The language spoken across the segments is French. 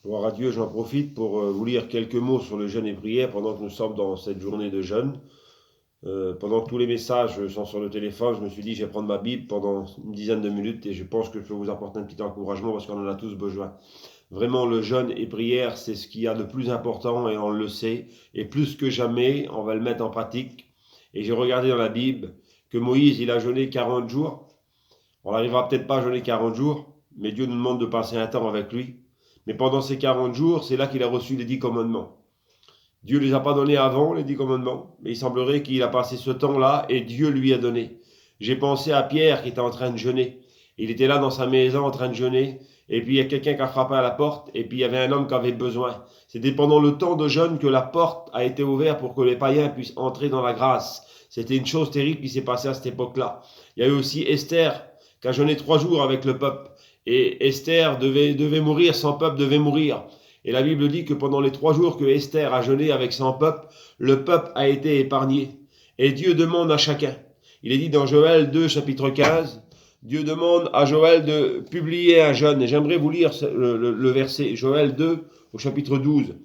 Gloire à Dieu, j'en profite pour vous lire quelques mots sur le jeûne et prière pendant que nous sommes dans cette journée de jeûne. Pendant que tous les messages sont sur le téléphone, je me suis dit, je vais prendre ma Bible pendant une dizaine de minutes et je pense que je peux vous apporter un petit encouragement parce qu'on en a tous besoin. Vraiment, le jeûne et prière, c'est ce qu'il y a de plus important et on le sait. Et plus que jamais, on va le mettre en pratique. Et j'ai regardé dans la Bible que Moïse, il a jeûné 40 jours. On n'arrivera peut-être pas à jeûner 40 jours, mais Dieu nous demande de passer un temps avec lui. Mais pendant ces 40 jours, c'est là qu'il a reçu les 10 commandements. Dieu ne les a pas donnés avant, les 10 commandements, mais il semblerait qu'il a passé ce temps-là et Dieu lui a donné. J'ai pensé à Pierre qui était en train de jeûner. Il était là dans sa maison en train de jeûner, et puis il y a quelqu'un qui a frappé à la porte, et puis il y avait un homme qui avait besoin. C'était pendant le temps de jeûne que la porte a été ouverte pour que les païens puissent entrer dans la grâce. C'était une chose terrible qui s'est passée à cette époque-là. Il y a eu aussi Esther qui a jeûné 3 jours avec le peuple. Et Esther devait mourir, son peuple devait mourir. Et la Bible dit que pendant les 3 jours que Esther a jeûné avec son peuple, le peuple a été épargné. Et Dieu demande à chacun. Il est dit dans Joël 2, chapitre 15, Dieu demande à Joël de publier un jeûne. Et j'aimerais vous lire le verset Joël 2 au chapitre 12.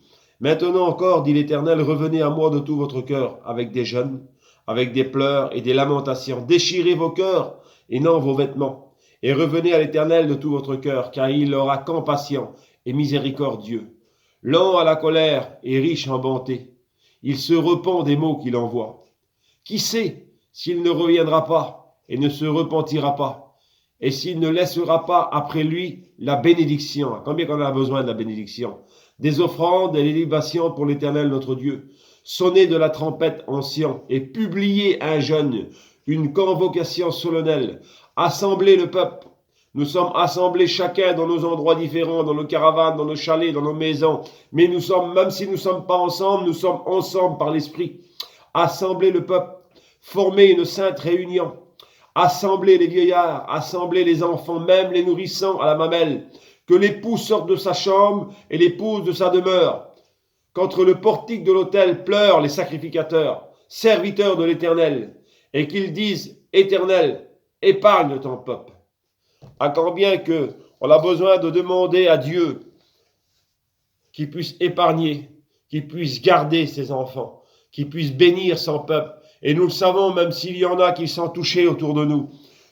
Maintenant encore, dit l'Éternel, revenez à moi de tout votre cœur, avec des jeûnes, avec des pleurs et des lamentations. Déchirez vos cœurs et non vos vêtements. Et revenez à l'Éternel de tout votre cœur, car il aura compassion et miséricordieux. Lent à la colère et riche en bonté. Il se repent des maux qu'il envoie. Qui sait s'il ne reviendra pas et ne se repentira pas, et s'il ne laissera pas après lui la bénédiction. Combien qu'on a besoin de la bénédiction? Des offrandes et des libations pour l'Éternel notre Dieu. Sonnez de la trompette en Sion et publiez un jeûne, une convocation solennelle. Assemblez le peuple. Nous sommes assemblés chacun dans nos endroits différents, dans nos caravanes, dans nos chalets, dans nos maisons. Mais nous sommes, même si nous ne sommes pas ensemble, nous sommes ensemble par l'Esprit. Assemblez le peuple. Formez une sainte réunion. Assemblez les vieillards, assemblez les enfants, même les nourrissants à la mamelle. Que l'époux sorte de sa chambre et l'épouse de sa demeure. Qu'entre le portique de l'autel pleurent les sacrificateurs, serviteurs de l'Éternel, et qu'ils disent, Éternel, épargne ton peuple. À combien que on a besoin de demander à Dieu qu'il puisse épargner, qu'il puisse garder ses enfants, qu'il puisse bénir son peuple. Et nous le savons, même s'il y en a qui sont touchés autour de nous.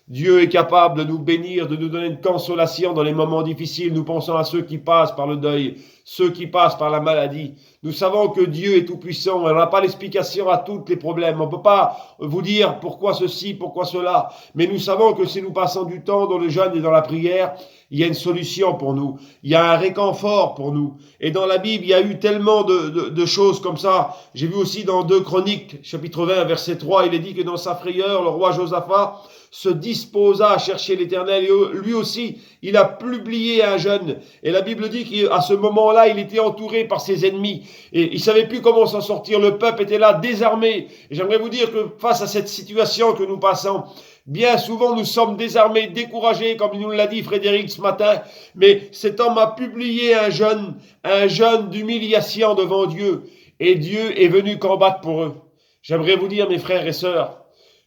Dieu est capable de nous bénir, de nous donner une consolation dans les moments difficiles. Nous pensons à ceux qui passent par le deuil, ceux qui passent par la maladie. Nous savons que Dieu est tout-puissant. On n'a pas l'explication à tous les problèmes. On ne peut pas vous dire pourquoi ceci, pourquoi cela. Mais nous savons que si nous passons du temps dans le jeûne et dans la prière, il y a une solution pour nous. Il y a un réconfort pour nous. Et dans la Bible, il y a eu tellement de choses comme ça. J'ai vu aussi dans 2 Chroniques, chapitre 20, verset 3, il est dit que dans sa frayeur, le roi Josaphat se disposa à chercher l'Éternel. Et lui aussi, il a publié un jeûne. Et la Bible dit qu'à ce moment-là, il était entouré par ses ennemis. Et il savait plus comment s'en sortir. Le peuple était là, désarmé. Et j'aimerais vous dire que face à cette situation que nous passons, bien souvent, nous sommes désarmés, découragés, comme nous l'a dit Frédéric ce matin. Mais cet homme a publié un jeûne d'humiliation devant Dieu. Et Dieu est venu combattre pour eux. J'aimerais vous dire, mes frères et sœurs,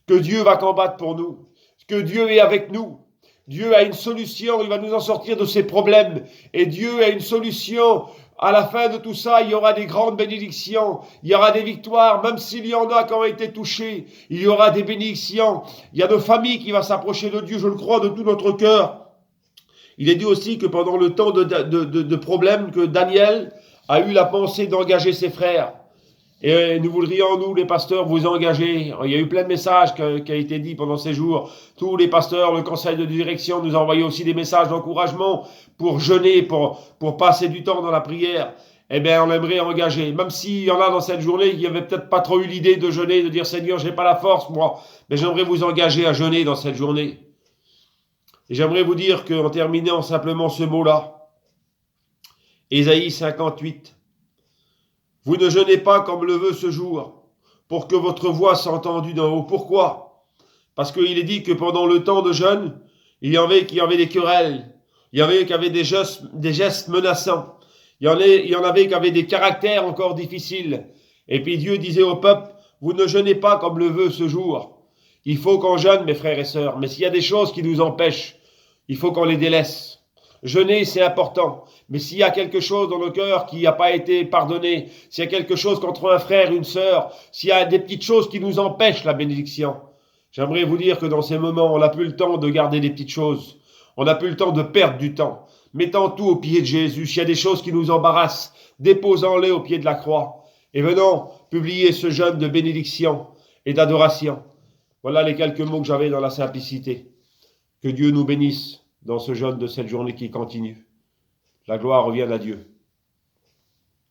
que Dieu va combattre pour nous. Que Dieu est avec nous. Dieu a une solution, il va nous en sortir de ces problèmes. Et Dieu a une solution. À la fin de tout ça, il y aura des grandes bénédictions. Il y aura des victoires, même s'il y en a qui ont été touchés. Il y aura des bénédictions. Il y a nos familles qui vont s'approcher de Dieu, je le crois, de tout notre cœur. Il est dit aussi que pendant le temps de problèmes, que Daniel a eu la pensée d'engager ses frères. Et nous voudrions, nous, les pasteurs, vous engager. Il y a eu plein de messages qui ont été dit pendant ces jours. Tous les pasteurs, le conseil de direction nous a envoyé aussi des messages d'encouragement pour jeûner, pour passer du temps dans la prière. Eh bien, on aimerait engager. Même s'il y en a dans cette journée qui n'avaient peut-être pas trop eu l'idée de jeûner, de dire, Seigneur, j'ai pas la force, moi. Mais j'aimerais vous engager à jeûner dans cette journée. Et j'aimerais vous dire qu'en terminant simplement ce mot-là, Ésaïe 58, vous ne jeûnez pas comme le veut ce jour, pour que votre voix soit entendue d'en haut. Pourquoi? Parce qu'il est dit que pendant le temps de jeûne, il y avait des querelles, il y avait qui avaient des gestes menaçants, il y en avait qui avaient des caractères encore difficiles. Et puis Dieu disait au peuple, vous ne jeûnez pas comme le veut ce jour. Il faut qu'on jeûne, mes frères et sœurs, mais s'il y a des choses qui nous empêchent, il faut qu'on les délaisse. Jeûner, c'est important. Mais s'il y a quelque chose dans nos cœurs qui n'a pas été pardonné, s'il y a quelque chose contre un frère, une sœur, s'il y a des petites choses qui nous empêchent la bénédiction, j'aimerais vous dire que dans ces moments, on n'a plus le temps de garder des petites choses. On n'a plus le temps de perdre du temps. Mettons tout au pied de Jésus. S'il y a des choses qui nous embarrassent, déposons-les au pied de la croix. Et venons publier ce jeûne de bénédiction et d'adoration. Voilà les quelques mots que j'avais dans la simplicité. Que Dieu nous bénisse dans ce jeûne de cette journée qui continue. La gloire revienne à Dieu.